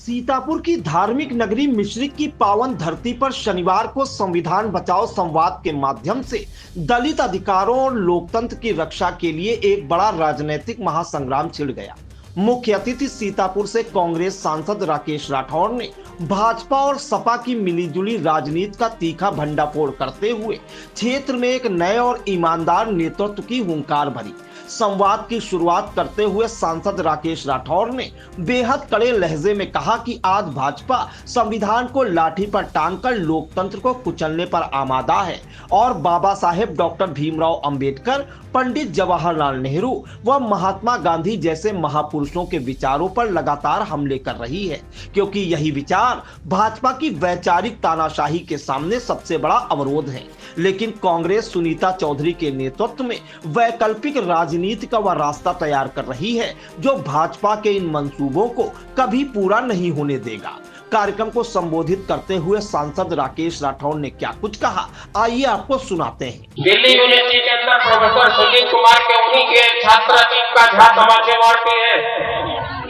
सीतापुर की धार्मिक नगरी मिश्रिक की पावन धरती पर शनिवार को संविधान बचाओ संवाद के माध्यम से दलित अधिकारों और लोकतंत्र की रक्षा के लिए एक बड़ा राजनीतिक महासंग्राम छिड़ गया। मुख्य अतिथि सीतापुर से कांग्रेस सांसद राकेश राठौर ने भाजपा और सपा की मिलीजुली राजनीति का तीखा भंडाफोड़ करते हुए क्षेत्र में एक नए और ईमानदार नेतृत्व की हुंकार भरी। संवाद की शुरुआत करते हुए सांसद राकेश राठौर ने बेहद कड़े लहजे में कहा कि आज भाजपा संविधान को लाठी पर टांगकर लोकतंत्र को कुचलने पर आमादा है और बाबा साहेब डॉक्टर भीमराव अंबेडकर, पंडित जवाहरलाल नेहरू व महात्मा गांधी जैसे महापुरुषों के विचारों पर लगातार हमले कर रही है, क्योंकि यही विचार भाजपा की वैचारिक तानाशाही के सामने सबसे बड़ा अवरोध है। लेकिन कांग्रेस सुनीता चौधरी के नेतृत्व में वैकल्पिक राजनीति का वह रास्ता तैयार कर रही है जो भाजपा के इन मंसूबों को कभी पूरा नहीं होने देगा। कार्यक्रम को संबोधित करते हुए सांसद राकेश राठौर ने क्या कुछ कहा, आइए आपको सुनाते हैं। दिल्ली यूनिवर्सिटी के अंदर प्रोफेसर सुजीत कुमार के उन्हीं के छात्र का जहां तमाचे मारते हैं,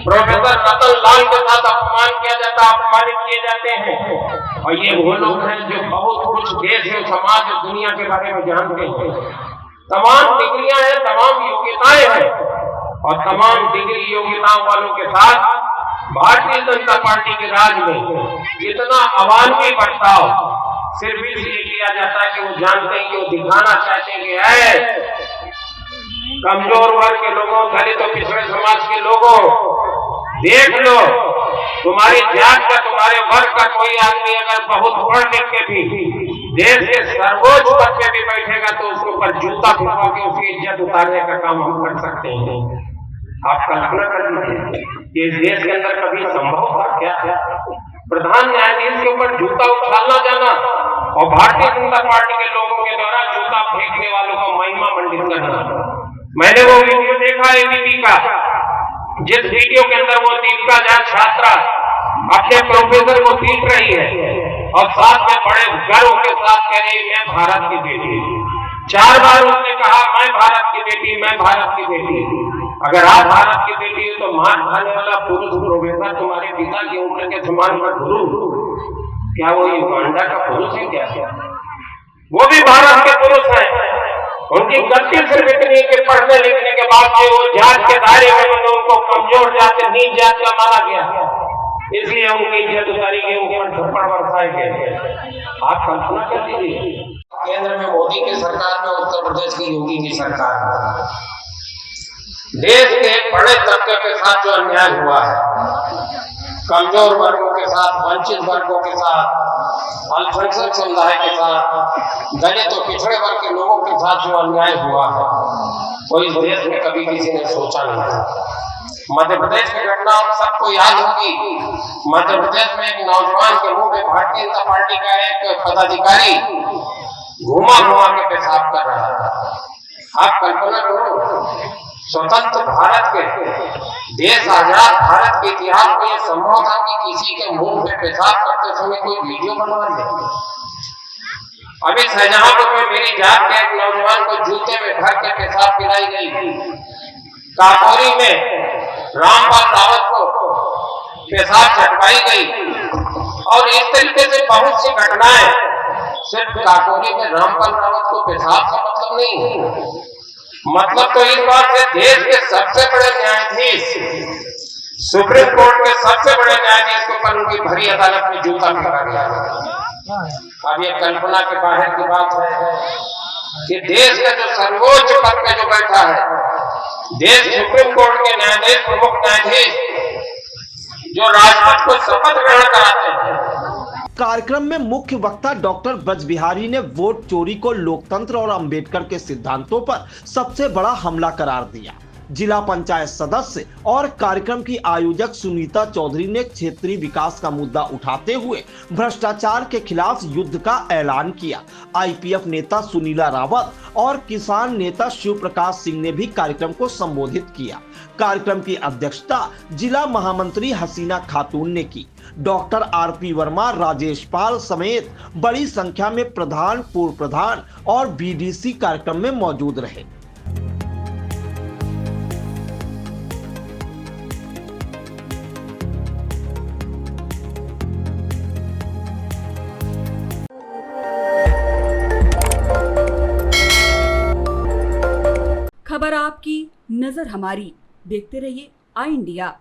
प्रोफेसर रतन लाल के साथ अपमान किया जाता, अपमानित किए जाते हैं। और ये वो लोग हैं जो बहुत कुछ देश और समाज और दुनिया के बारे में जानते हैं। तमाम डिग्रियां हैं, तमाम योग्यताएं हैं और तमाम डिग्री योग्यताओं वालों के साथ भारतीय जनता पार्टी के राज में इतना अवानवी बर्ताव सिर्फ इसलिए किया जाता है कि वो जानते हैं कि वो दिखाना चाहते हैं कि है कमजोर वर्ग के लोगों, दलित और पिछड़े समाज के लोगों, देख लो तुम्हारी जात का, तुम्हारे वर्ग का कोई आदमी अगर बहुत पढ़ लिख के भी देश के सर्वोच्च पद पे भी बैठेगा तो उसके ऊपर जूता फेंक के उसकी इज्जत उतारने का काम हम कर सकते हैं। आप कल्पना कर लीजिए कि इस देश के अंदर कभी संभव था क्या प्रधान न्यायाधीश के ऊपर जूता उछालना जाना और भारतीय जनता पार्टी के लोगों के द्वारा जूता फेंकने वालों का महिमा मंडित करना। मैंने वो वीडियो देखा एबीपी का, जिस वीडियो के अंदर वो दीपिका झा छात्रा अपने प्रोफेसर को पीट रही है और साथ में बड़े गर्व के साथ कह रही है मैं भारत की बेटी। 4 बार उसने कहा मैं भारत की बेटी, मैं भारत की बेटी। अगर आप भारत की बेटी हो तो मार खाने वाला पुरुष प्रोफेसर तुम्हारे पिता की उम्र के समान का गुरु, क्या वो युगांडा का पुरुष है क्या? वो भी भारत के पुरुष हैं। उनकी गलती सिर्फ इतनी कि पढ़ने लिखने के बाद भी वो जात के दायरे में तो उनको कमजोर जात, नीच जात का माना गया, इसलिए उनकी इज्जत उतारी गई, उनके ऊपर थप्पड़ बरसाए गए। आप कल्पना कर लीजिए, केंद्र में मोदी की सरकार में, उत्तर प्रदेश की योगी की सरकार में देश के बड़े तबके के साथ जो अन्याय हुआ है, कमजोर वर्गों के साथ, वंचित वर्गों के साथ, अल्पसंख्यक समुदाय के साथ, दलित और पिछड़े वर्ग के लोगों के साथ जो अन्याय हुआ है वो इस देश में कभी किसी ने सोचा नहीं था। मध्य प्रदेश की घटना आप सबको याद होगी। मध्य प्रदेश में एक नौजवान के मुंह में भारतीय जनता पार्टी का एक पदाधिकारी घुमा घुमा के पेशाब कर रहा था। आप कल्पना करो, स्वतंत्र भारत के देश, आजाद भारत के इतिहास में यह संभव था कि किसी के मुंह पे पेशाब करते समय कोई वीडियो बनवा ले। अभी शाहजहांपुर में मेरी जात के एक नौजवान को जूते में भर के पेशाब पिलाई गई। काकोरी में रामपाल रावत को पेशाब चटवाई गई और इस तरीके से बहुत सी घटनाएं। सिर्फ काकोरी में रामपाल रावत को पेशाब का मतलब नहीं है, मतलब तो इस बात से देश के सबसे बड़े न्यायाधीश, सुप्रीम कोर्ट के सबसे बड़े न्यायाधीश के ऊपर उनकी भरी अदालत में जूता फेंका गया। अब ये कल्पना के बाहर की बात है कि देश का जो सर्वोच्च पद पे जो बैठा है, देश सुप्रीम कोर्ट के न्यायाधीश, प्रमुख न्यायाधीश, जो राजपथ को शपथ ग्रहण कराते हैं। कार्यक्रम में मुख्य वक्ता डॉक्टर ब्रज बिहारी ने वोट चोरी को लोकतंत्र और अंबेडकर के सिद्धांतों पर सबसे बड़ा हमला करार दिया। जिला पंचायत सदस्य और कार्यक्रम की आयोजक सुनीता चौधरी ने क्षेत्रीय विकास का मुद्दा उठाते हुए भ्रष्टाचार के खिलाफ युद्ध का ऐलान किया। आईपीएफ नेता सुनीला रावत और किसान नेता शिव प्रकाश सिंह ने भी कार्यक्रम को संबोधित किया। कार्यक्रम की अध्यक्षता जिला महामंत्री हसीना खातून ने की। डॉक्टर आरपी वर्मा, राजेश पाल समेत बड़ी संख्या में प्रधान, पूर्व प्रधान और बीडीसी कार्यक्रम में मौजूद रहे। खबर आपकी, नजर हमारी। देखते रहिए आई इंडिया।